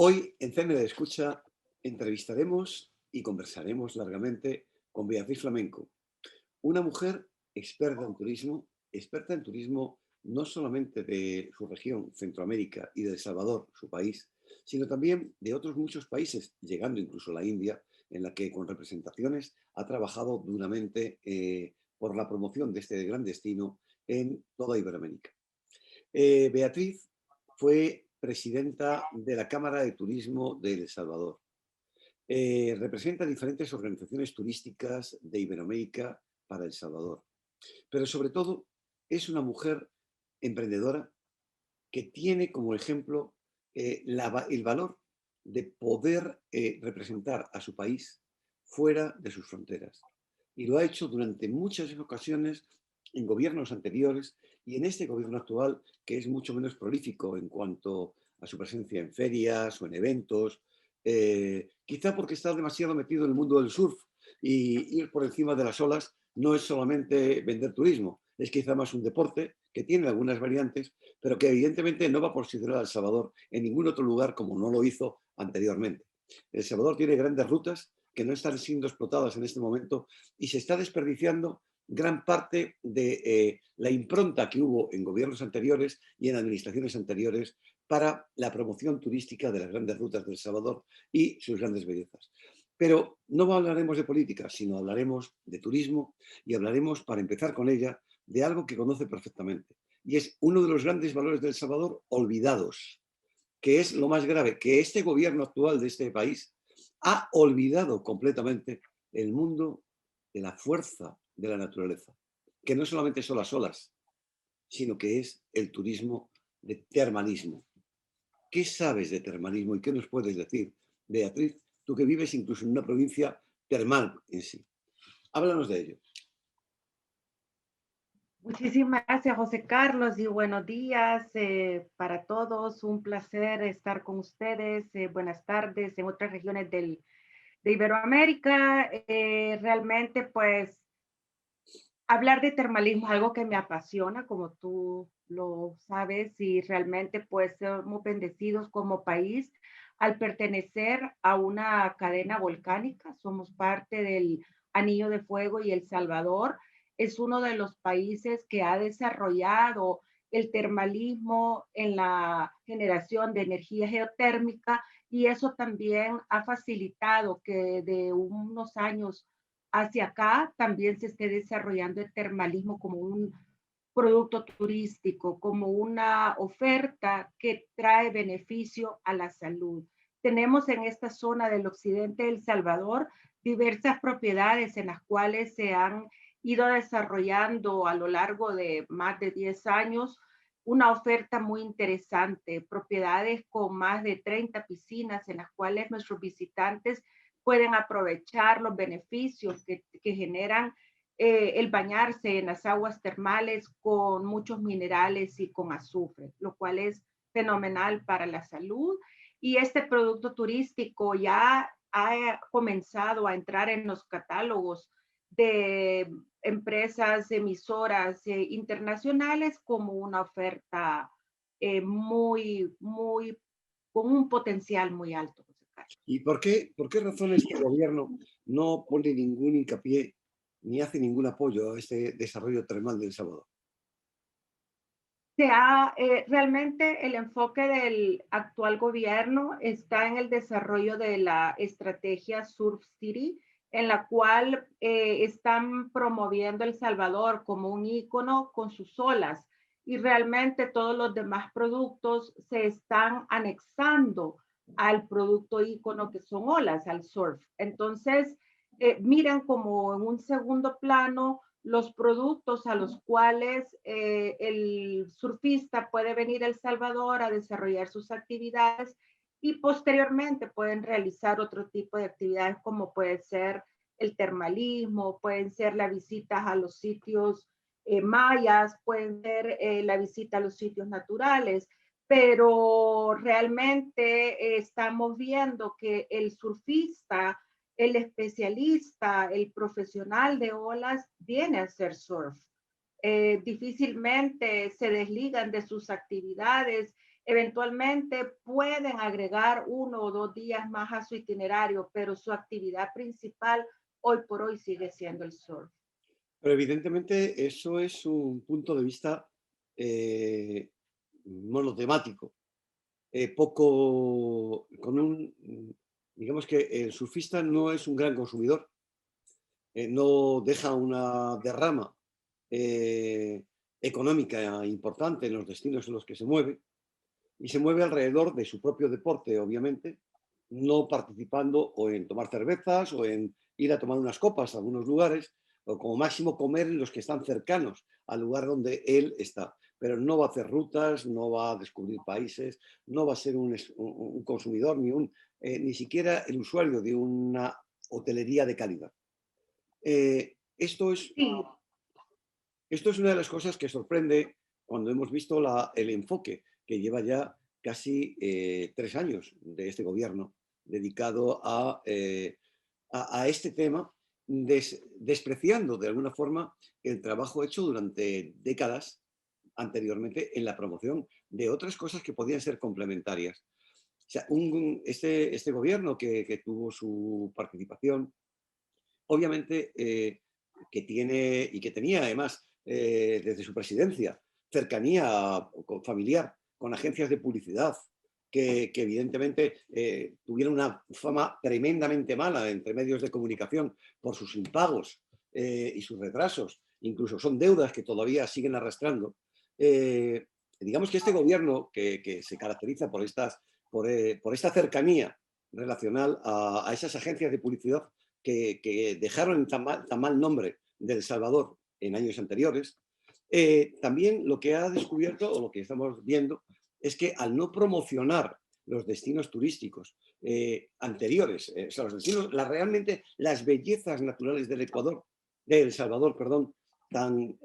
Hoy en CM de Escucha entrevistaremos y conversaremos largamente con Beatriz Flamenco, una mujer experta en turismo no solamente de su región, Centroamérica y de El Salvador, su país, sino también de otros muchos países, llegando incluso a la India, en la que con representaciones ha trabajado duramente por la promoción de este gran destino en toda Iberoamérica. Beatriz fue presidenta de la Cámara de Turismo de El Salvador. Representa diferentes organizaciones turísticas de Iberoamérica para El Salvador. Pero sobre todo es una mujer emprendedora que tiene como ejemplo el valor de poder representar a su país fuera de sus fronteras. Y lo ha hecho durante muchas ocasiones en gobiernos anteriores y en este gobierno actual, que es mucho menos prolífico en cuanto a su presencia en ferias o en eventos, quizá porque está demasiado metido en el mundo del surf y ir por encima de las olas no es solamente vender turismo, es quizá más un deporte que tiene algunas variantes, pero que evidentemente no va a posicionar a El Salvador en ningún otro lugar como no lo hizo anteriormente. El Salvador tiene grandes rutas que no están siendo explotadas en este momento y se está desperdiciando gran parte de la impronta que hubo en gobiernos anteriores y en administraciones anteriores para la promoción turística de las grandes rutas del Salvador y sus grandes bellezas. Pero no hablaremos de política, sino hablaremos de turismo y hablaremos, para empezar con ella, de algo que conoce perfectamente. Y es uno de los grandes valores del Salvador olvidados, que es lo más grave, que este gobierno actual de este país ha olvidado completamente el mundo de la fuerza de la naturaleza, que no solamente son las olas, sino que es el turismo de termalismo. ¿Qué sabes de termalismo y qué nos puedes decir, Beatriz, tú que vives incluso en una provincia termal en sí? Háblanos de ello. Muchísimas gracias, José Carlos, y buenos días para todos. Un placer estar con ustedes. Buenas tardes en otras regiones de Iberoamérica. Realmente, pues, hablar de termalismo es algo que me apasiona, como tú lo sabes, y realmente, pues, somos bendecidos como país al pertenecer a una cadena volcánica. Somos parte del Anillo de Fuego y El Salvador es uno de los países que ha desarrollado el termalismo en la generación de energía geotérmica y eso también ha facilitado que de unos años hacia acá también se esté desarrollando el termalismo como un producto turístico, como una oferta que trae beneficio a la salud. Tenemos en esta zona del occidente de El Salvador diversas propiedades en las cuales se han ido desarrollando a lo largo de más de 10 años una oferta muy interesante, propiedades con más de 30 piscinas en las cuales nuestros visitantes pueden aprovechar los beneficios que generan el bañarse en las aguas termales con muchos minerales y con azufre, lo cual es fenomenal para la salud. Y este producto turístico ya ha comenzado a entrar en los catálogos de empresas emisoras internacionales como una oferta con un potencial muy alto, José Carlos. ¿Y por qué razón este gobierno no pone ningún hincapié ni hace ningún apoyo a este desarrollo termal de El Salvador? Realmente el enfoque del actual gobierno está en el desarrollo de la estrategia Surf City, en la cual están promoviendo El Salvador como un ícono con sus olas y realmente todos los demás productos se están anexando al producto ícono que son olas, al surf. Entonces, miran como en un segundo plano los productos a los cuales el surfista puede venir a El Salvador a desarrollar sus actividades y posteriormente pueden realizar otro tipo de actividades como puede ser el termalismo, pueden ser las visitas a los sitios mayas, pueden ser la visita a los sitios naturales, pero realmente estamos viendo que el surfista el especialista, el profesional de olas viene a hacer surf. Difícilmente se desligan de sus actividades Eventualmente pueden agregar 1 o 2 días más a su itinerario, pero su actividad principal hoy por hoy sigue siendo el surf. Pero evidentemente eso es un punto de vista eh, monotemático, poco, digamos que el surfista no es un gran consumidor, no deja una derrama eh, económica importante en los destinos en los que se mueve y se mueve alrededor de su propio deporte, obviamente, no participando o en tomar cervezas o en ir a tomar unas copas a algunos lugares, o como máximo comer en los que están cercanos al lugar donde él está. Pero no va a hacer rutas, no va a descubrir países, no va a ser un consumidor ni siquiera el usuario de una hotelería de calidad. Eh, esto es Sí, esto es una de las cosas que sorprende cuando hemos visto el enfoque que lleva ya casi 3 años de este gobierno dedicado a este tema, despreciando de alguna forma el trabajo hecho durante décadas anteriormente en la promoción de otras cosas que podían ser complementarias. O sea, este gobierno que tuvo su participación obviamente que tiene y que tenía además desde su presidencia cercanía familiar con agencias de publicidad que evidentemente tuvieron una fama tremendamente mala entre medios de comunicación por sus impagos y sus retrasos, incluso son deudas que todavía siguen arrastrando. Eh, digamos que este gobierno que se caracteriza por esta cercanía relacional a esas agencias de publicidad que dejaron tan mal nombre de El Salvador en años anteriores, también lo que ha descubierto o lo que estamos viendo es que al no promocionar los destinos turísticos anteriores, o sea, los destinos, realmente las bellezas naturales del Ecuador, de El Salvador, perdón, tan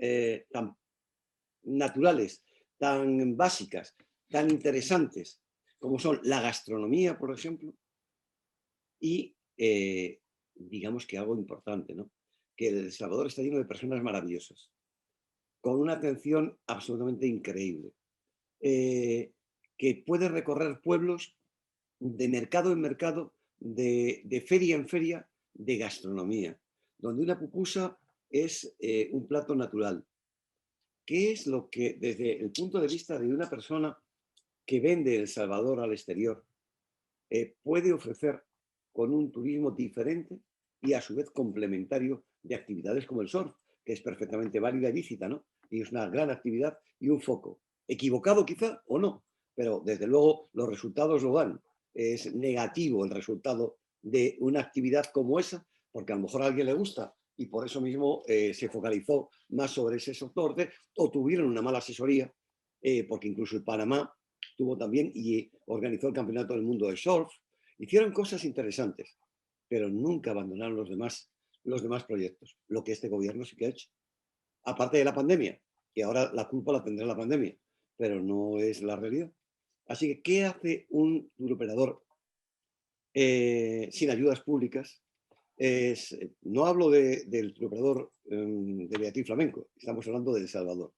naturales, tan básicas, tan interesantes, como son la gastronomía, por ejemplo, y digamos que algo importante, ¿no? Que El Salvador está lleno de personas maravillosas, con una atención absolutamente increíble, eh, que puede recorrer pueblos de mercado en mercado, de feria en feria, de gastronomía, donde una pupusa es un plato natural. ¿Qué es lo que, desde el punto de vista de una persona que vende El Salvador al exterior, puede ofrecer con un turismo diferente y a su vez complementario de actividades como el surf, que es perfectamente válida y lícita, ¿no? Y es una gran actividad y un foco. Equivocado quizá o no, pero desde luego los resultados lo dan. Es negativo el resultado de una actividad como esa, porque a lo mejor a alguien le gusta y por eso mismo se focalizó más sobre ese sector o tuvieron una mala asesoría, porque incluso el Panamá tuvo también y organizó el Campeonato del Mundo de Surf. Hicieron cosas interesantes, pero nunca abandonaron los demás proyectos, lo que este gobierno sí que ha hecho. Aparte de la pandemia, y ahora la culpa la tendrá la pandemia, pero no es la realidad. Así que, ¿qué hace un turoperador sin ayudas públicas? No hablo del turoperador de Beatriz Flamenco, estamos hablando de El Salvador.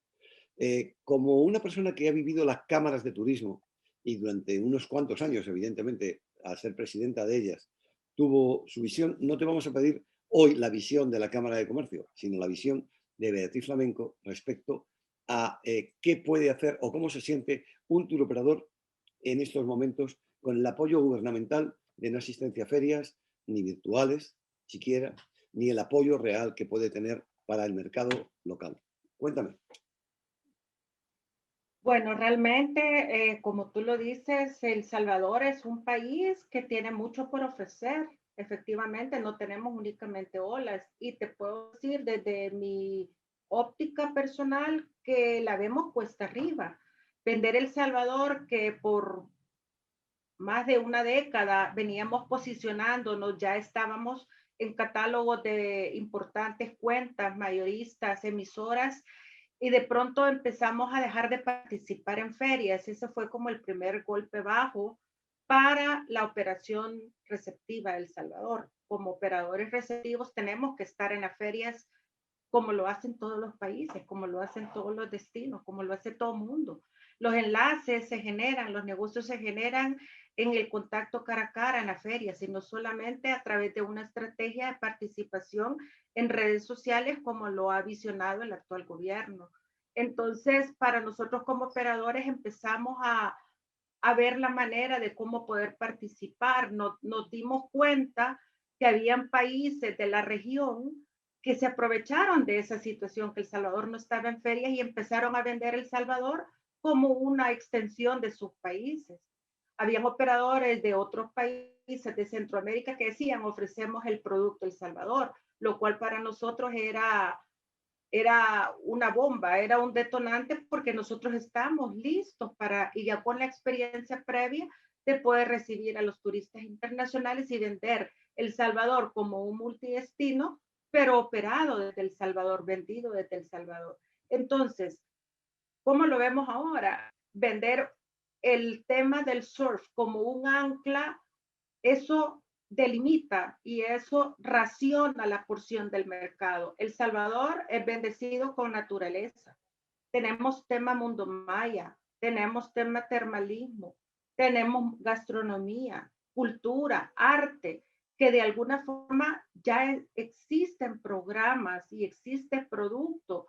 Como una persona que ha vivido las cámaras de turismo y durante unos cuantos años, evidentemente, al ser presidenta de ellas, tuvo su visión, no te vamos a pedir hoy la visión de la Cámara de Comercio, sino la visión de Beatriz Flamenco respecto a qué puede hacer o cómo se siente un turoperador en estos momentos con el apoyo gubernamental de no asistencia a ferias, ni virtuales siquiera, ni el apoyo real que puede tener para el mercado local. Cuéntame. bueno, realmente, como tú lo dices, El Salvador es un país que tiene mucho por ofrecer. Efectivamente, no tenemos únicamente olas y te puedo decir desde mi óptica personal que la vemos cuesta arriba. Vender El Salvador, que por más de una década veníamos posicionándonos, ya estábamos en catálogos de importantes cuentas, mayoristas, emisoras, y de pronto empezamos a dejar de participar en ferias. Ese fue como el primer golpe bajo para la operación receptiva de El Salvador. Como operadores receptivos tenemos que estar en las ferias como lo hacen todos los países, como lo hacen todos los destinos, como lo hace todo el mundo. Los enlaces se generan, los negocios se generan en el contacto cara a cara en la feria, sino solamente a través de una estrategia de participación en redes sociales como lo ha visionado el actual gobierno. Entonces, para nosotros como operadores empezamos a ver la manera de cómo poder participar. Nos dimos cuenta que habían países de la región que se aprovecharon de esa situación, que El Salvador no estaba en ferias y empezaron a vender El Salvador como una extensión de sus países. Habían operadores de otros países de Centroamérica que decían, ofrecemos el producto El Salvador, lo cual para nosotros era una bomba, era un detonante porque nosotros estamos listos para, y ya con la experiencia previa de poder recibir a los turistas internacionales y vender El Salvador como un multidestino, pero operado desde El Salvador, vendido desde El Salvador. Entonces, ¿cómo lo vemos ahora? Vender el tema del surf como un ancla, eso delimita y eso raciona la porción del mercado. El Salvador es bendecido con naturaleza. Tenemos tema mundo maya, tenemos tema termalismo, tenemos gastronomía, cultura, arte, que de alguna forma ya existen programas y existe producto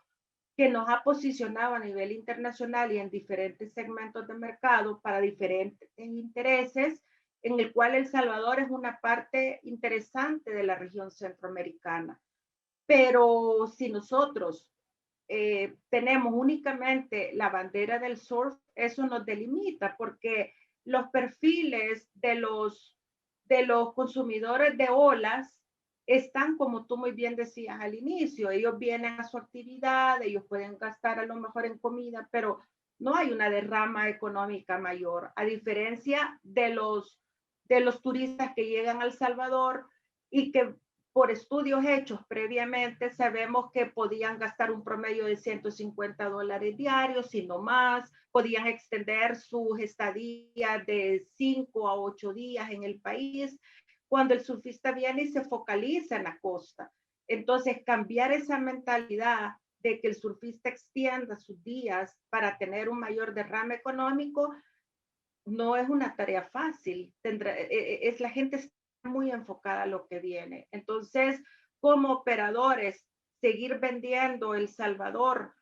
que nos ha posicionado a nivel internacional y en diferentes segmentos de mercado para diferentes intereses, en el cual El Salvador es una parte interesante de la región centroamericana. Pero si nosotros tenemos únicamente la bandera del surf, eso nos delimita porque los perfiles de los consumidores de olas están, como tú muy bien decías al inicio, ellos vienen a su actividad, ellos pueden gastar a lo mejor en comida, pero no hay una derrama económica mayor, a diferencia de los turistas que llegan a El Salvador y que por estudios hechos previamente sabemos que podían gastar un promedio de $150 diarios, si no más, podían extender sus estadías de 5 a 8 días en el país, cuando el surfista viene y se focaliza en la costa. Entonces, cambiar esa mentalidad de que el surfista extienda sus días para tener un mayor derrame económico no es una tarea fácil. Es la gente está muy enfocada a lo que viene. Entonces, como operadores, seguir vendiendo El Salvador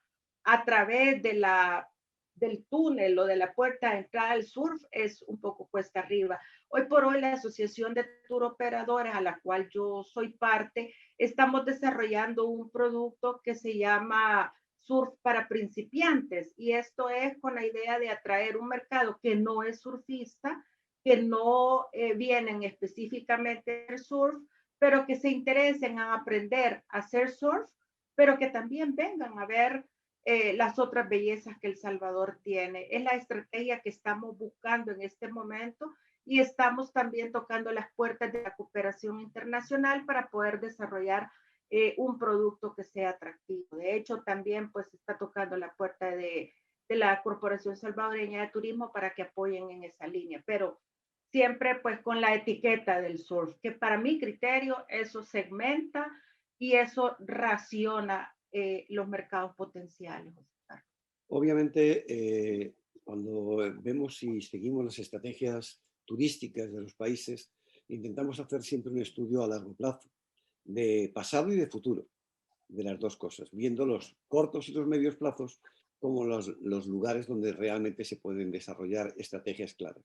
a través del túnel o de la puerta de entrada al surf es un poco cuesta arriba. Hoy por hoy la Asociación de Tour Operadores, a la cual yo soy parte, estamos desarrollando un producto que se llama surf para principiantes, y esto es con la idea de atraer un mercado que no es surfista, que no vienen específicamente del surf, pero que se interesen en aprender a hacer surf, pero que también vengan a ver las otras bellezas que El Salvador tiene. Es la estrategia que estamos buscando en este momento y estamos también tocando las puertas de la cooperación internacional para poder desarrollar un producto que sea atractivo. De hecho, también pues está tocando la puerta de la Corporación Salvadoreña de Turismo para que apoyen en esa línea, pero siempre pues con la etiqueta del surf, que para mi criterio eso segmenta y eso raciona los mercados potenciales. Obviamente, cuando vemos y seguimos las estrategias turísticas de los países, intentamos hacer siempre un estudio a largo plazo, de pasado y de futuro, de las dos cosas, viendo los cortos y los medios plazos como los lugares donde realmente se pueden desarrollar estrategias claras.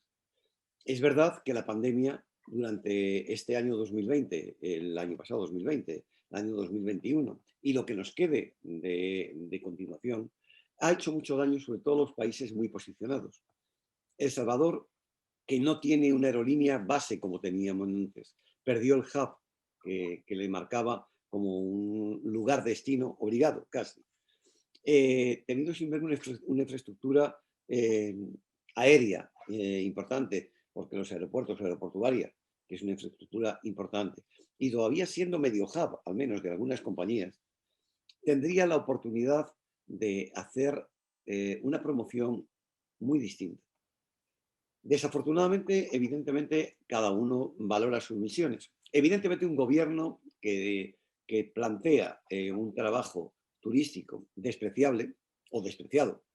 Es verdad que la pandemia durante este año 2020, el año pasado 2020, el año 2021 y lo que nos quede de continuación, ha hecho mucho daño sobre todo a los países muy posicionados. El Salvador, que no tiene una aerolínea base como teníamos antes, perdió el hub que le marcaba como un lugar destino obligado, casi. Teniendo sin ver una infraestructura aérea importante, porque los aeropuertos, la aeroportuaria, que es una infraestructura importante, y todavía siendo medio hub, al menos de algunas compañías, tendría la oportunidad de hacer una promoción muy distinta. Desafortunadamente, evidentemente, cada uno valora sus misiones. Evidentemente, un gobierno que que plantea un trabajo turístico despreciable o despreciado,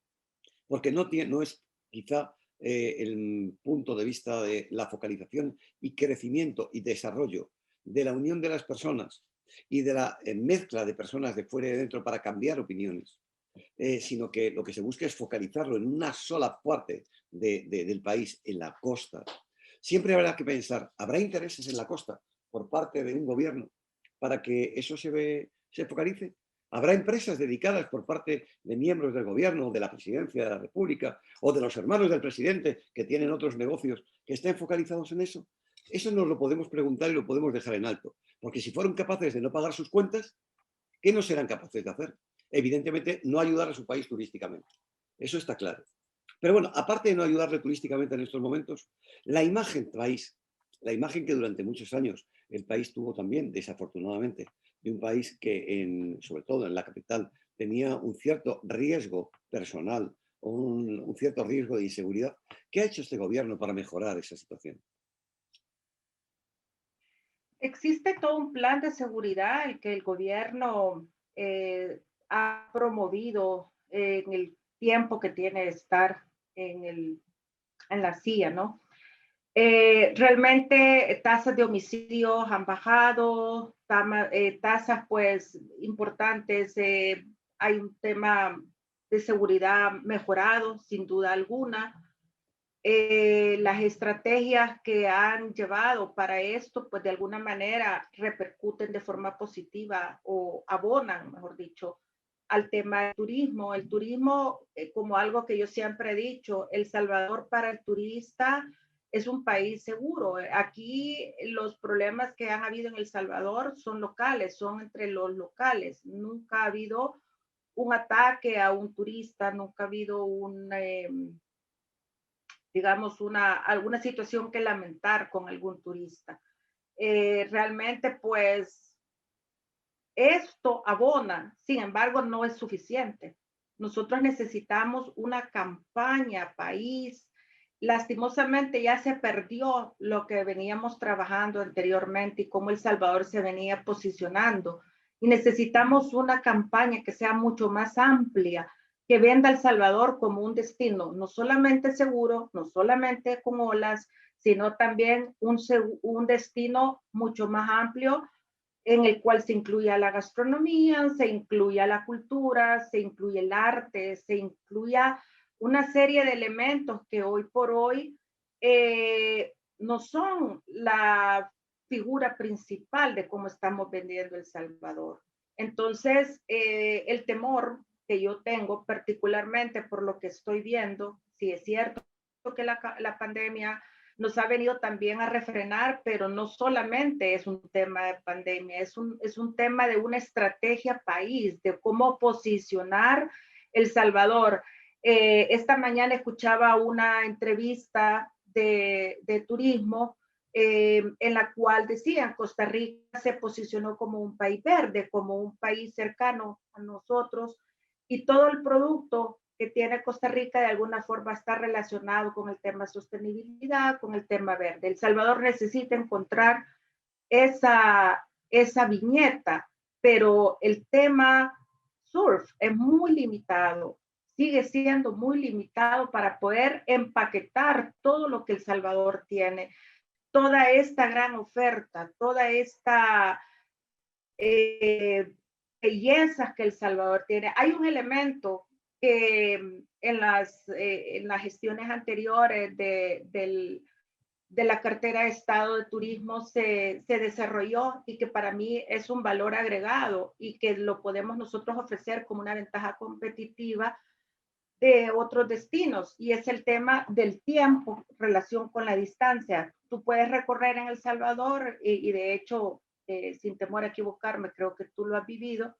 porque no es quizá el punto de vista de la focalización y crecimiento y desarrollo de la unión de las personas y de la mezcla de personas de fuera y de dentro para cambiar opiniones, sino que lo que se busca es focalizarlo en una sola parte del país, en la costa. Siempre habrá que pensar, ¿habrá intereses en la costa por parte de un gobierno para que eso se focalice? ¿Habrá empresas dedicadas por parte de miembros del gobierno, de la presidencia de la República o de los hermanos del presidente que tienen otros negocios que estén focalizados en eso? Eso nos lo podemos preguntar y lo podemos dejar en alto. Porque si fueron capaces de no pagar sus cuentas, ¿qué no serán capaces de hacer? Evidentemente, no ayudar a su país turísticamente. Eso está claro. Pero bueno, aparte de no ayudarle turísticamente en estos momentos, la imagen país, la imagen que durante muchos años el país tuvo también, desafortunadamente, de un país que, sobre todo en la capital, tenía un cierto riesgo personal, un cierto riesgo de inseguridad. ¿Qué ha hecho este gobierno para mejorar esa situación? Existe todo un plan de seguridad el que el gobierno ha promovido en el tiempo que tiene de estar en la silla, ¿no? Realmente tasas de homicidios han bajado, tasas pues importantes, hay un tema de seguridad mejorado, sin duda alguna. Las estrategias que han llevado para esto, pues de alguna manera repercuten de forma positiva o abonan, mejor dicho, al tema del turismo. El turismo, como algo que yo siempre he dicho, El Salvador para el turista es un país seguro. Aquí los problemas que han habido en El Salvador son locales, son entre los locales. Nunca ha habido un ataque a un turista, nunca ha habido digamos, alguna situación que lamentar con algún turista. Realmente, pues, esto abona, sin embargo, no es suficiente. Nosotros necesitamos una campaña país. Lastimosamente ya se perdió lo que veníamos trabajando anteriormente y cómo El Salvador se venía posicionando. Y necesitamos una campaña que sea mucho más amplia, que venda El Salvador como un destino, no solamente seguro, no solamente con olas, sino también un destino mucho más amplio en el cual se incluya la gastronomía, se incluya la cultura, se incluye el arte, se incluya una serie de elementos que hoy por hoy no son la figura principal de cómo estamos vendiendo El Salvador. Entonces, el temor que yo tengo, particularmente por lo que estoy viendo, si es cierto que la pandemia nos ha venido también a refrenar, pero no solamente es un tema de pandemia, es un tema de una estrategia país, de cómo posicionar El Salvador. Esta mañana escuchaba una entrevista de turismo en la cual decían Costa Rica se posicionó como un país verde, como un país cercano a nosotros y todo el producto que tiene Costa Rica de alguna forma está relacionado con el tema sostenibilidad, con el tema verde. El Salvador necesita encontrar esa viñeta, pero el tema surf es muy limitado, sigue siendo muy limitado para poder empaquetar todo lo que El Salvador tiene, toda esta gran oferta, toda esta bellezas que El Salvador tiene. Hay un elemento que en las gestiones anteriores de la cartera de Estado de Turismo se desarrolló y que para mí es un valor agregado y que lo podemos nosotros ofrecer como una ventaja competitiva de otros destinos y es el tema del tiempo, relación con la distancia. Tú puedes recorrer en El Salvador y de hecho, sin temor a equivocarme, creo que tú lo has vivido.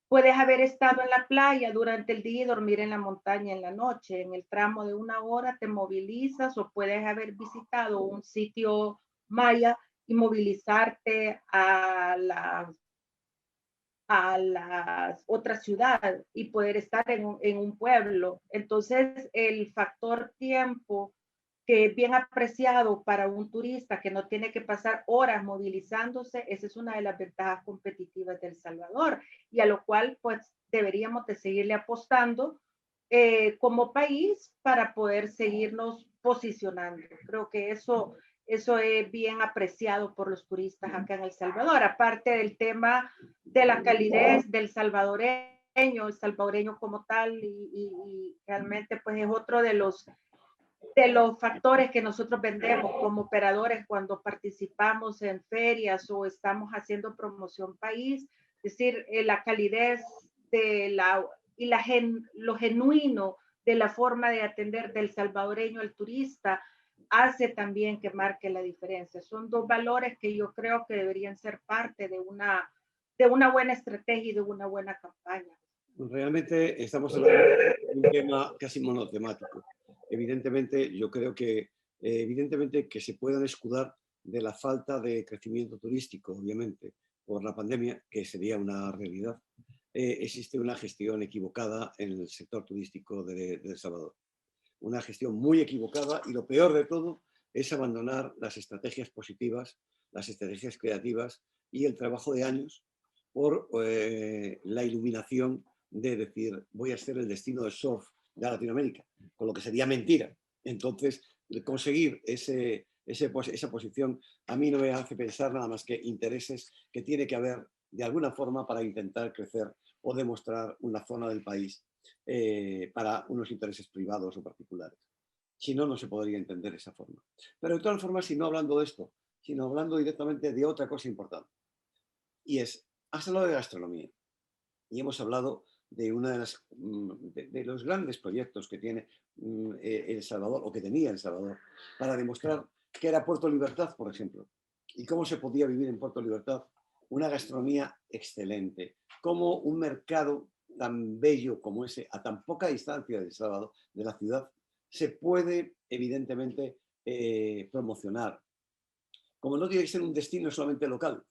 Puedes haber estado en la playa durante el día y dormir en la montaña en la noche. En el tramo de una hora te movilizas o puedes haber visitado un sitio maya y movilizarte a la otra ciudad y poder estar en un pueblo. Entonces, el factor tiempo que es bien apreciado para un turista que no tiene que pasar horas movilizándose, esa es una de las ventajas competitivas de El Salvador y a lo cual pues deberíamos de seguirle apostando como país para poder seguirnos posicionando. Creo que eso es bien apreciado por los turistas acá en El Salvador, aparte del tema de la calidez del salvadoreño, el salvadoreño como tal, y realmente pues es otro de los factores que nosotros vendemos como operadores cuando participamos en ferias o estamos haciendo promoción país, es decir, la calidez de y lo genuino de la forma de atender del salvadoreño al turista hace también que marque la diferencia. Son dos valores que yo creo que deberían ser parte de una buena estrategia y de una buena campaña. Realmente estamos hablando de un tema casi monotemático. Evidentemente, yo creo que, evidentemente que se puedan escudar de la falta de crecimiento turístico, obviamente, por la pandemia, que sería una realidad. Existe una gestión equivocada en el sector turístico de El Salvador. Una gestión muy equivocada y lo peor de todo es abandonar las estrategias positivas, las estrategias creativas y el trabajo de años por la iluminación de decir voy a ser el destino de surf de Latinoamérica, con lo que sería mentira. Entonces, conseguir esa posición a mí no me hace pensar nada más que intereses que tiene que haber de alguna forma para intentar crecer o demostrar una zona del país para unos intereses privados o particulares. Si no, no se podría entender esa forma. Pero de todas formas, si no hablando de esto, sino hablando directamente de otra cosa importante. Y es, has hablado de gastronomía y hemos hablado de una de los grandes proyectos que tiene El Salvador, o que tenía El Salvador, para demostrar que era Puerto Libertad, por ejemplo, y cómo se podía vivir en Puerto Libertad una gastronomía excelente, como un mercado tan bello como ese, a tan poca distancia de El Salvador, de la ciudad, se puede evidentemente promocionar. Como no tiene que ser un destino solamente local,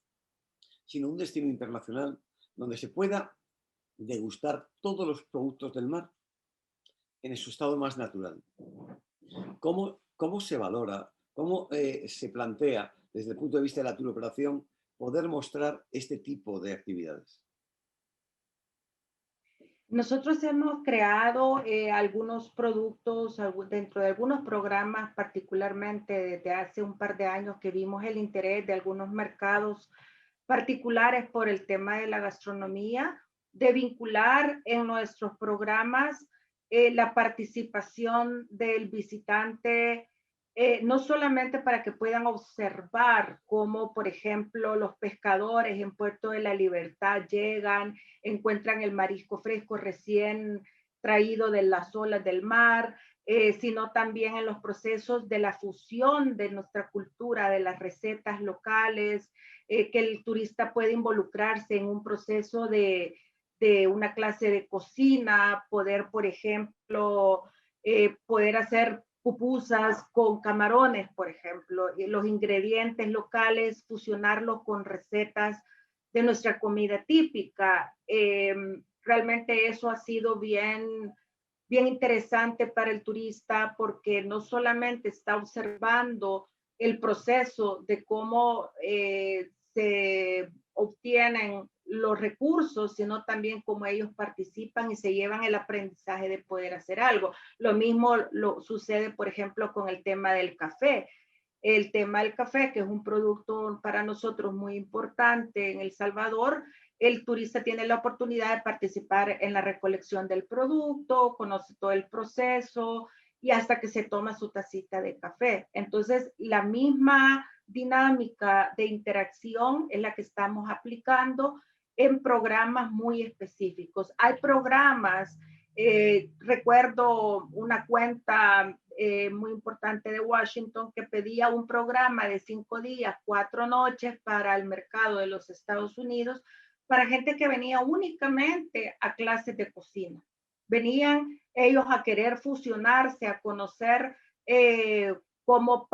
sino un destino internacional donde se pueda degustar todos los productos del mar en su estado más natural. ¿Cómo se valora, cómo se plantea desde el punto de vista de la turoperación poder mostrar este tipo de actividades? Nosotros hemos creado algunos productos dentro de algunos programas, particularmente desde hace un par de años que vimos el interés de algunos mercados particulares por el tema de la gastronomía, de vincular en nuestros programas la participación del visitante, no solamente para que puedan observar cómo, por ejemplo, los pescadores en Puerto de la Libertad llegan, encuentran el marisco fresco recién traído de las olas del mar, sino también en los procesos de la fusión de nuestra cultura, de las recetas locales, que el turista puede involucrarse en un proceso de una clase de cocina, poder, por ejemplo, poder hacer pupusas con camarones, por ejemplo, y los ingredientes locales, fusionarlos con recetas de nuestra comida típica. Realmente eso ha sido bien interesante para el turista porque no solamente está observando el proceso de cómo se obtienen los recursos, sino también cómo ellos participan y se llevan el aprendizaje de poder hacer algo. Lo mismo sucede, por ejemplo, con el tema del café. El tema del café, que es un producto para nosotros muy importante en El Salvador, el turista tiene la oportunidad de participar en la recolección del producto, conoce todo el proceso y hasta que se toma su tacita de café. Entonces, la misma dinámica de interacción es la que estamos aplicando en programas muy específicos. Hay programas, recuerdo una cuenta muy importante de Washington que pedía un programa de 5 días, 4 noches para el mercado de los Estados Unidos para gente que venía únicamente a clases de cocina. Venían ellos a querer fusionarse, a conocer cómo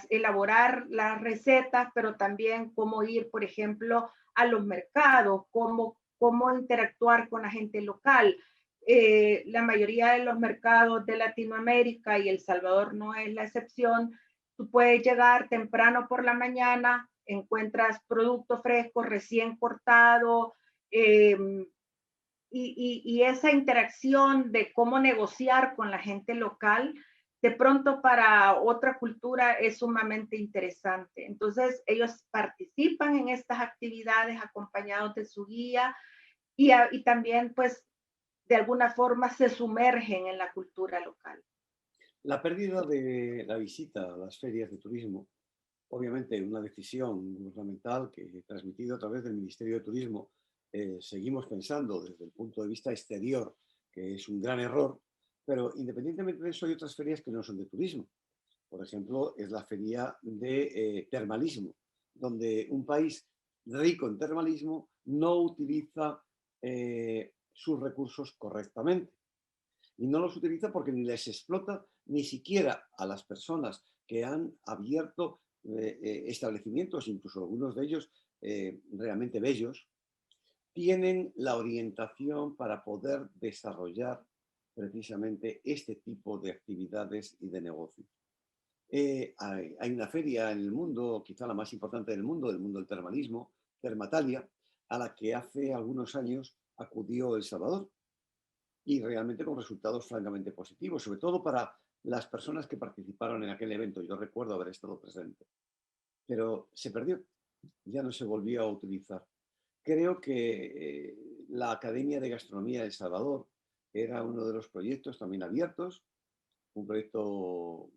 elaborar las recetas, pero también cómo ir, por ejemplo, a los mercados, cómo interactuar con la gente local. la mayoría de los mercados de Latinoamérica y El Salvador no es la excepción. Tú puedes llegar temprano por la mañana, encuentras producto fresco, recién cortado, y esa interacción de cómo negociar con la gente local, de pronto para otra cultura es sumamente interesante. Entonces, ellos participan en estas actividades acompañados de su guía y también, pues, de alguna forma se sumergen en la cultura local. La pérdida de la visita a las ferias de turismo, obviamente una decisión gubernamental que transmitido a través del Ministerio de Turismo, seguimos pensando desde el punto de vista exterior que es un gran error, pero independientemente de eso hay otras ferias que no son de turismo. Por ejemplo, es la feria de termalismo, donde un país rico en termalismo no utiliza sus recursos correctamente. Y no los utiliza porque ni les explota ni siquiera a las personas que han abierto establecimientos, incluso algunos de ellos realmente bellos, tienen la orientación para poder desarrollar precisamente este tipo de actividades y de negocios. Hay una feria en el mundo, quizá la más importante del mundo del termalismo, Termatalia, a la que hace algunos años acudió El Salvador y realmente con resultados francamente positivos, sobre todo para las personas que participaron en aquel evento. Yo recuerdo haber estado presente, pero se perdió, ya no se volvió a utilizar. Creo que la Academia de Gastronomía de El Salvador era uno de los proyectos también abiertos, un proyecto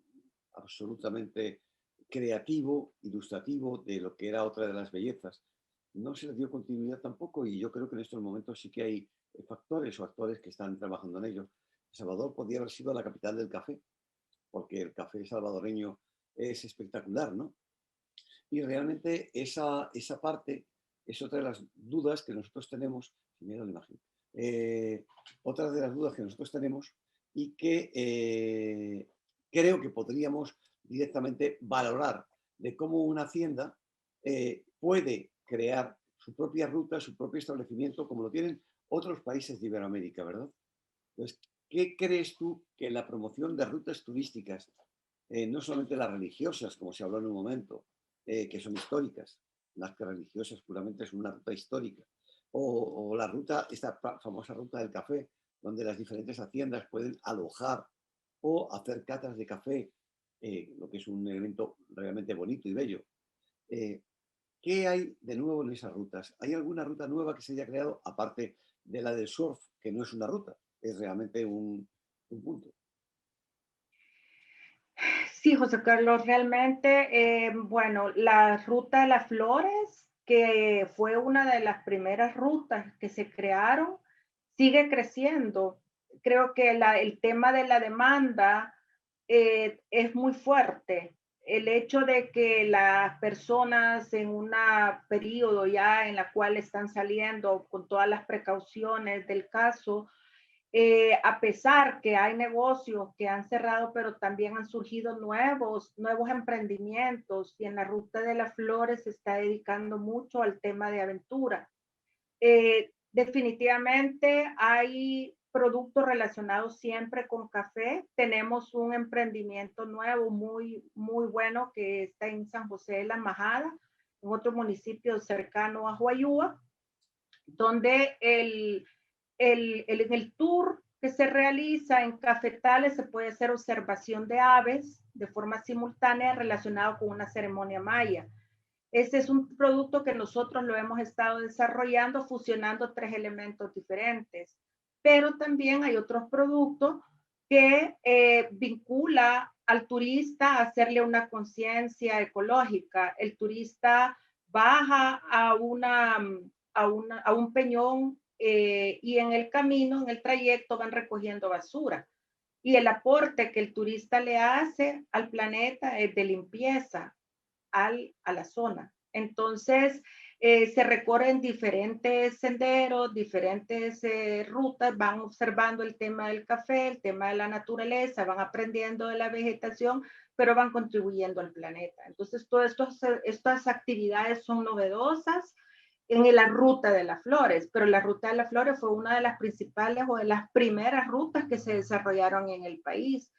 absolutamente creativo, ilustrativo de lo que era otra de las bellezas. No se le dio continuidad tampoco y yo creo que en estos momentos sí que hay factores o actores que están trabajando en ello. El Salvador podría haber sido la capital del café, porque el café salvadoreño es espectacular, ¿no? Y realmente esa parte es otra de las dudas que nosotros tenemos, si me da la imagen, otra de las dudas que nosotros tenemos y que creo que podríamos directamente valorar de cómo una hacienda puede crear su propia ruta, su propio establecimiento, como lo tienen otros países de Iberoamérica, ¿verdad? Entonces, ¿qué crees tú que la promoción de rutas turísticas, no solamente las religiosas, como se habló en un momento, que son históricas, las que religiosas puramente es una ruta histórica, o la ruta, esta famosa ruta del café, donde las diferentes haciendas pueden alojar o hacer catas de café, lo que es un elemento realmente bonito y bello. Eh, ¿Qué hay de nuevo en esas rutas? ¿Hay alguna ruta nueva que se haya creado, aparte de la del surf, que no es una ruta, es realmente un punto? Sí, José Carlos, realmente, bueno, la ruta de las flores, que fue una de las primeras rutas que se crearon, sigue creciendo. Creo que el tema de la demanda es muy fuerte. El hecho de que las personas en un periodo ya en la cual están saliendo con todas las precauciones del caso, a pesar que hay negocios que han cerrado, pero también han surgido nuevos emprendimientos y en la Ruta de las Flores se está dedicando mucho al tema de aventura. Definitivamente hay productos relacionados siempre con café. Tenemos un emprendimiento nuevo muy bueno que está en San José de la Majada, en otro municipio cercano a Huayúa, donde en el tour que se realiza en cafetales se puede hacer observación de aves de forma simultánea relacionado con una ceremonia maya. Este es un producto que nosotros lo hemos estado desarrollando fusionando tres elementos diferentes, pero también hay otros productos que vincula al turista a hacerle una conciencia ecológica. El turista baja a un peñón y en el camino, en el trayecto, van recogiendo basura. Y el aporte que el turista le hace al planeta es de limpieza a la zona. Entonces, se recorren diferentes senderos, diferentes rutas, van observando el tema del café, el tema de la naturaleza, van aprendiendo de la vegetación, pero van contribuyendo al planeta. Entonces, todas estas actividades son novedosas, en la Ruta de las Flores, pero la Ruta de las Flores fue una de las principales o de las primeras rutas que se desarrollaron en el país.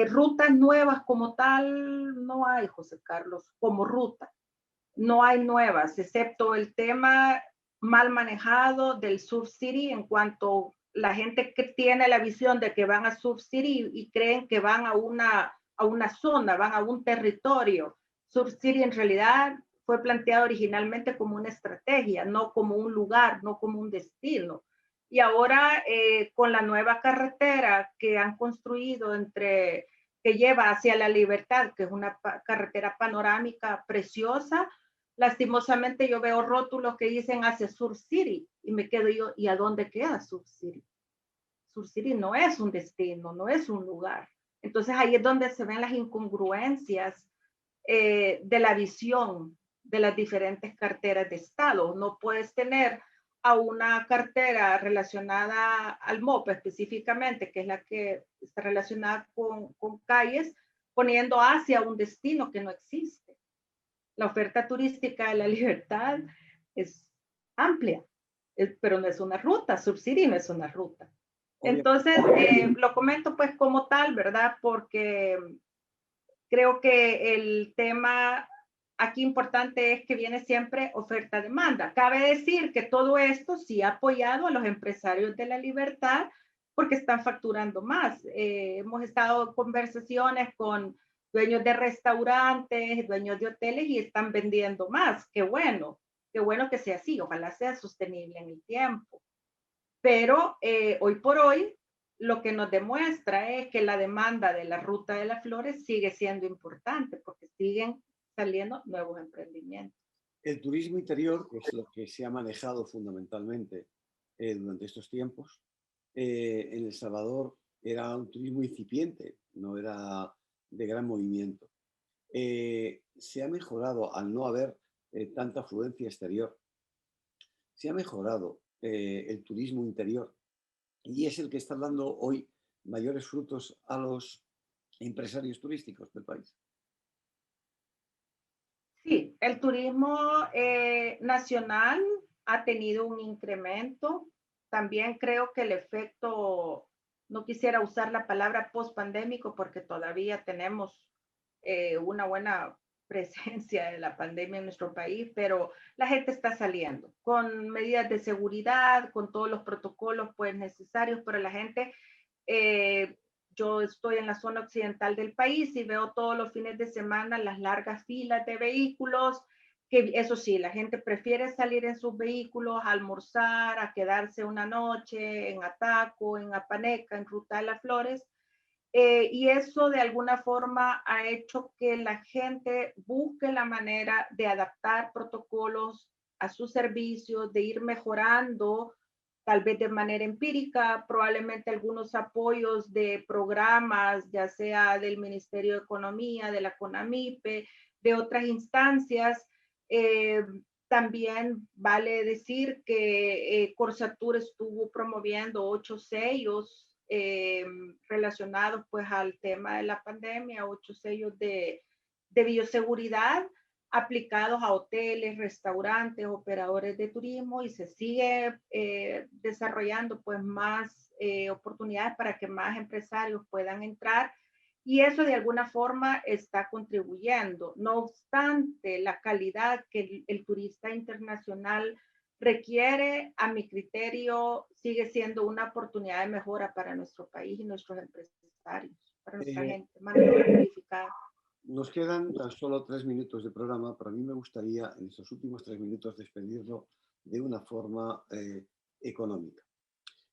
Rutas nuevas como tal no hay, José Carlos, como ruta. No hay nuevas, excepto el tema mal manejado del Surf City en cuanto la gente que tiene la visión de que van a Surf City y creen que van a una zona, van a un territorio. Surf City en realidad fue planteado originalmente como una estrategia, no como un lugar, no como un destino. Y ahora con la nueva carretera que han construido que lleva hacia la Libertad, que es una carretera panorámica preciosa, lastimosamente yo veo rótulos que dicen hacia Sur City y me quedo yo, ¿y a dónde queda Sur City? Sur City no es un destino, no es un lugar. Entonces ahí es donde se ven las incongruencias de la visión de las diferentes carteras de Estado. No puedes tener a una cartera relacionada al MOP específicamente, que es la que está relacionada con calles, poniendo hacia un destino que no existe. La oferta turística de la Libertad es amplia, pero no es una ruta, Subsidio no es una ruta. Entonces, lo comento pues como tal, ¿verdad? Porque creo que el tema aquí importante es que viene siempre oferta-demanda. Cabe decir que todo esto sí ha apoyado a los empresarios de la Libertad porque están facturando más. Hemos estado en conversaciones con dueños de restaurantes, dueños de hoteles y están vendiendo más. Qué bueno que sea así. Ojalá sea sostenible en el tiempo. Pero hoy por hoy lo que nos demuestra es que la demanda de la Ruta de las Flores sigue siendo importante porque siguen saliendo nuevos emprendimientos. El turismo interior, que es lo que se ha manejado fundamentalmente durante estos tiempos, en El Salvador era un turismo incipiente, no era de gran movimiento. Se ha mejorado al no haber tanta afluencia exterior. Se ha mejorado el turismo interior y es el que está dando hoy mayores frutos a los empresarios turísticos del país. Sí, el turismo nacional ha tenido un incremento. También creo que el efecto, no quisiera usar la palabra post-pandémico porque todavía tenemos una buena presencia de la pandemia en nuestro país, pero la gente está saliendo con medidas de seguridad, con todos los protocolos pues necesarios, pero la gente eh, yo estoy en la zona occidental del país y veo todos los fines de semana las largas filas de vehículos, que eso sí, la gente prefiere salir en sus vehículos a almorzar, a quedarse una noche en Ataco, en Apaneca, en Ruta de las Flores. Y eso de alguna forma ha hecho que la gente busque la manera de adaptar protocolos a sus servicios, de ir mejorando tal vez de manera empírica, probablemente algunos apoyos de programas, ya sea del Ministerio de Economía, de la CONAMIPE, de otras instancias. Eh, También vale decir que Corsatur estuvo promoviendo 8 sellos relacionados pues al tema de la pandemia, 8 sellos de bioseguridad aplicados a hoteles, restaurantes, operadores de turismo y se sigue desarrollando pues más oportunidades para que más empresarios puedan entrar y eso de alguna forma está contribuyendo. No obstante, la calidad que el turista internacional requiere, a mi criterio, sigue siendo una oportunidad de mejora para nuestro país y nuestros empresarios, para nuestra gente, mano de obra calificada. Nos quedan tan solo 3 minutos de programa, pero a mí me gustaría en estos últimos 3 minutos despedirlo de una forma económica.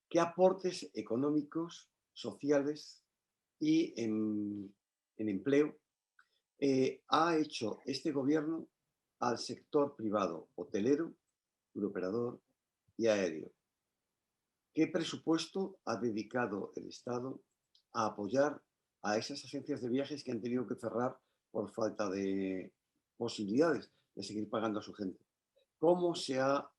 ¿Qué aportes económicos, sociales y en empleo ha hecho este gobierno al sector privado hotelero, turoperador y aéreo? ¿Qué presupuesto ha dedicado el Estado a apoyar a esas agencias de viajes que han tenido que cerrar por falta de posibilidades de seguir pagando a su gente? ¿Cómo se ha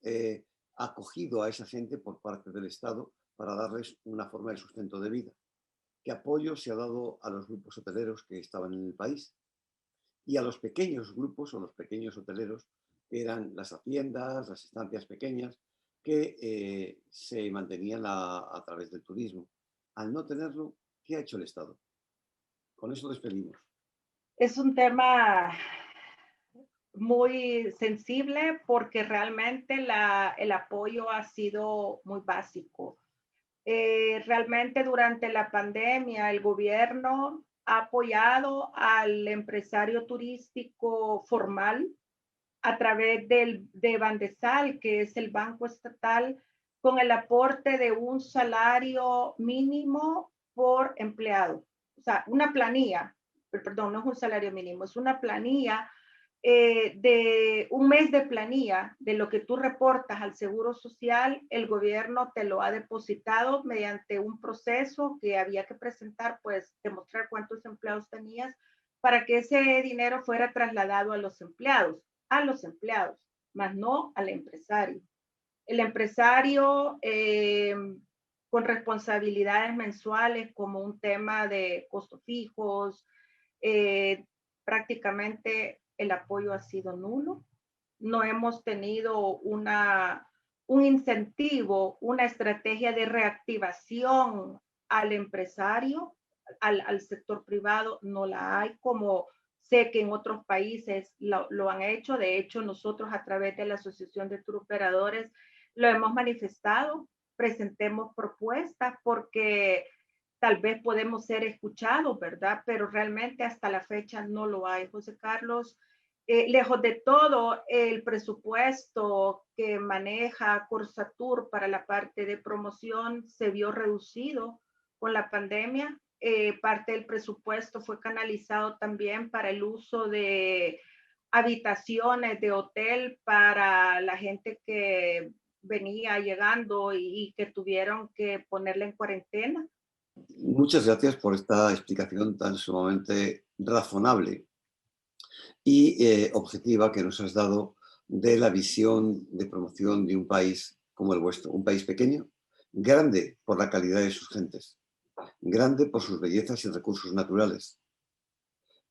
acogido a esa gente por parte del Estado para darles una forma de sustento de vida? ¿Qué apoyo se ha dado a los grupos hoteleros que estaban en el país? Y a los pequeños grupos o los pequeños hoteleros que eran las haciendas, las estancias pequeñas, que se mantenían a través del turismo. Al no tenerlo, ¿qué ha hecho el Estado? Con eso despedimos. Es un tema muy sensible porque realmente el apoyo ha sido muy básico. Realmente durante la pandemia el gobierno ha apoyado al empresario turístico formal a través de Bandesal, que es el banco estatal, con el aporte de un salario mínimo por empleado. O sea, una planilla, perdón, no es un salario mínimo, es una planilla de un mes de planilla de lo que tú reportas al Seguro Social, el gobierno te lo ha depositado mediante un proceso que había que presentar, pues demostrar cuántos empleados tenías para que ese dinero fuera trasladado a los empleados, más no al empresario. El empresario con responsabilidades mensuales como un tema de costos fijos, eh, prácticamente el apoyo ha sido nulo. No hemos tenido un incentivo, una estrategia de reactivación al empresario, al sector privado, no la hay, como sé que en otros países lo han hecho. De hecho, nosotros a través de la Asociación de Tour Operadores lo hemos manifestado, presentemos propuestas porque tal vez podemos ser escuchados, ¿verdad? Pero realmente hasta la fecha no lo hay, José Carlos. Lejos de todo, el presupuesto que maneja Corsatur para la parte de promoción se vio reducido con la pandemia. Parte del presupuesto fue canalizado también para el uso de habitaciones de hotel para la gente que venía llegando y que tuvieron que ponerla en cuarentena. Muchas gracias por esta explicación tan sumamente razonable y objetiva que nos has dado de la visión de promoción de un país como el vuestro, un país pequeño, grande por la calidad de sus gentes, grande por sus bellezas y recursos naturales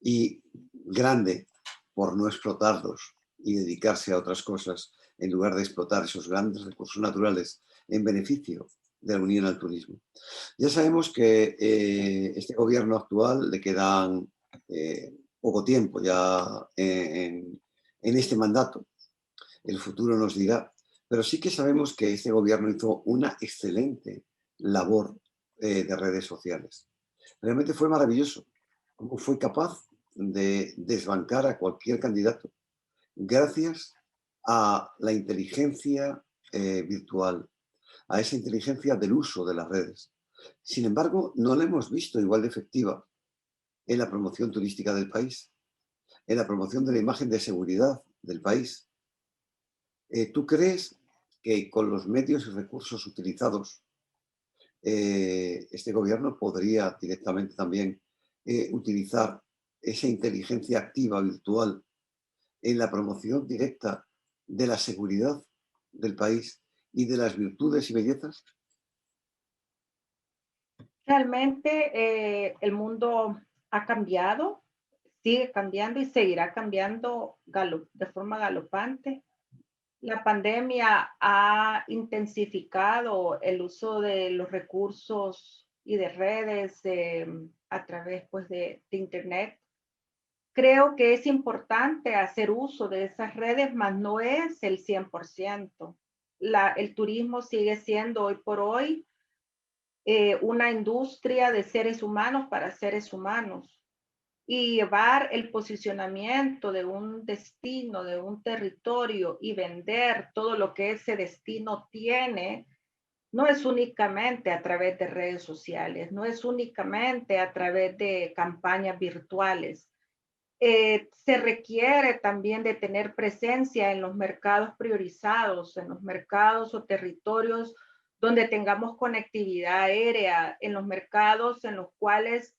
y grande por no explotarlos y dedicarse a otras cosas en lugar de explotar esos grandes recursos naturales en beneficio de la unión al turismo. Ya sabemos que este gobierno actual le quedan poco tiempo ya en este mandato. El futuro nos dirá. Pero sí que sabemos que este gobierno hizo una excelente labor de redes sociales. Realmente fue maravilloso cómo fue capaz de desbancar a cualquier candidato gracias a la inteligencia virtual, a esa inteligencia del uso de las redes. Sin embargo, no la hemos visto igual de efectiva en la promoción turística del país, en la promoción de la imagen de seguridad del país. ¿Tú crees que con los medios y recursos utilizados, este gobierno podría directamente también utilizar esa inteligencia activa virtual en la promoción directa de la seguridad del país y de las virtudes y bellezas? Realmente el mundo ha cambiado, sigue cambiando y seguirá cambiando de forma galopante. La pandemia ha intensificado el uso de los recursos y de redes a través pues, de Internet. Creo que es importante hacer uso de esas redes, mas no es el 100%. El turismo sigue siendo hoy por hoy una industria de seres humanos para seres humanos y llevar el posicionamiento de un destino, de un territorio y vender todo lo que ese destino tiene, no es únicamente a través de redes sociales, no es únicamente a través de campañas virtuales. Se requiere también de tener presencia en los mercados priorizados, en los mercados o territorios donde tengamos conectividad aérea, en los mercados en los cuales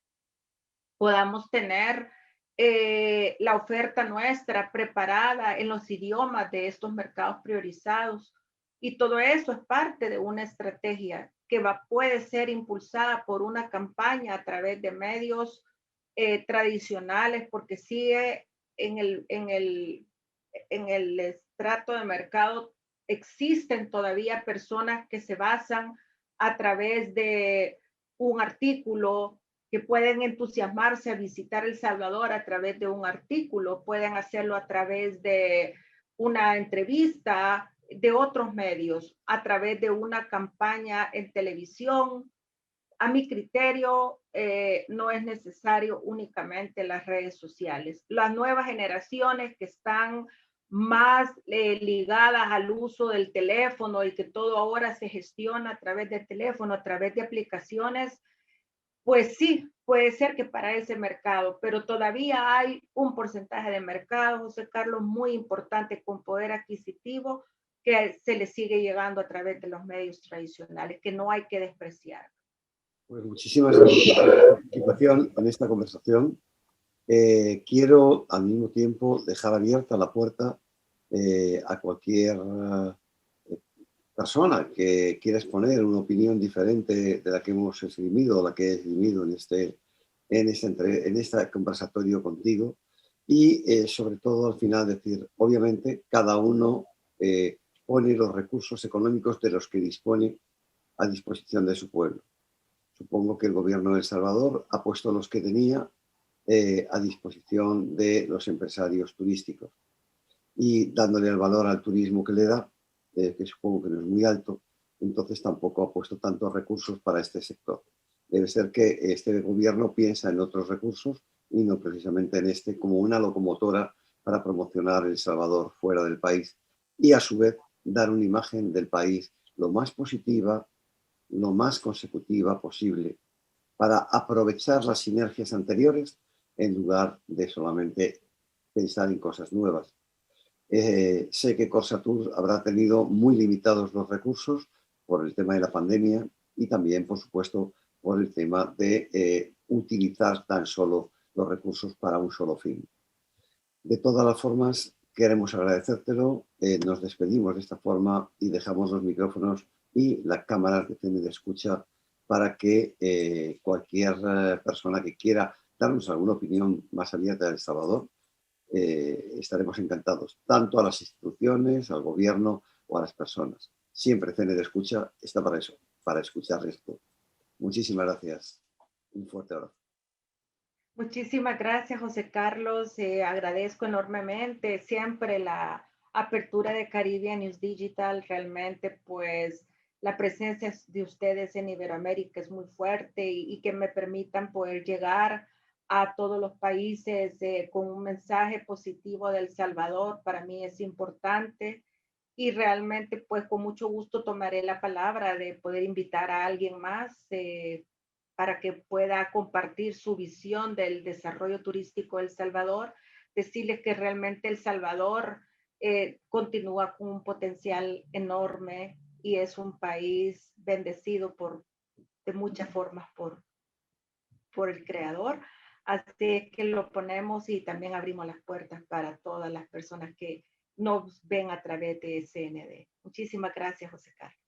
podamos tener la oferta nuestra preparada en los idiomas de estos mercados priorizados. Y todo eso es parte de una estrategia que puede ser impulsada por una campaña a través de medios tradicionales, porque sigue en el trato de mercado, existen todavía personas que se basan a través de un artículo, que pueden entusiasmarse a visitar El Salvador a través de un artículo, pueden hacerlo a través de una entrevista, de otros medios, a través de una campaña en televisión. A mi criterio, no es necesario únicamente las redes sociales. Las nuevas generaciones que están más ligadas al uso del teléfono y que todo ahora se gestiona a través del teléfono, a través de aplicaciones, pues sí, puede ser que para ese mercado, pero todavía hay un porcentaje de mercado, José Carlos, muy importante con poder adquisitivo que se le sigue llegando a través de los medios tradicionales, que no hay que despreciar. Pues muchísimas gracias por tu participación en esta conversación. Quiero al mismo tiempo dejar abierta la puerta a cualquier persona que quiera exponer una opinión diferente de la que hemos esgrimido o la que he esgrimido en este conversatorio contigo. Y sobre todo al final decir, obviamente, cada uno pone los recursos económicos de los que dispone a disposición de su pueblo. Supongo que el gobierno de El Salvador ha puesto los que tenía a disposición de los empresarios turísticos y dándole el valor al turismo que le da, que supongo que no es muy alto, entonces tampoco ha puesto tantos recursos para este sector. Debe ser que este gobierno piensa en otros recursos y no precisamente en este como una locomotora para promocionar El Salvador fuera del país y a su vez dar una imagen del país lo más positiva, lo más consecutiva posible para aprovechar las sinergias anteriores en lugar de solamente pensar en cosas nuevas. Sé que Corsatur habrá tenido muy limitados los recursos por el tema de la pandemia y también, por supuesto, por el tema de utilizar tan solo los recursos para un solo fin. De todas las formas, queremos agradecértelo. Nos despedimos de esta forma y dejamos los micrófonos y las cámaras de CND Escucha para que cualquier persona que quiera darnos alguna opinión más abierta de El Salvador, estaremos encantados, tanto a las instituciones, al gobierno o a las personas. Siempre CND Escucha está para eso, para escuchar esto. Muchísimas gracias. Un fuerte abrazo. Muchísimas gracias, José Carlos. Agradezco enormemente siempre la apertura de Caribbean News Digital. Realmente, pues, la presencia de ustedes en Iberoamérica es muy fuerte y que me permitan poder llegar a todos los países con un mensaje positivo de El Salvador. Para mí es importante y realmente, pues, con mucho gusto tomaré la palabra de poder invitar a alguien más. Para que pueda compartir su visión del desarrollo turístico de El Salvador, decirles que realmente El Salvador continúa con un potencial enorme y es un país bendecido de muchas formas por el creador. Así que lo ponemos y también abrimos las puertas para todas las personas que nos ven a través de SND. Muchísimas gracias, José Carlos.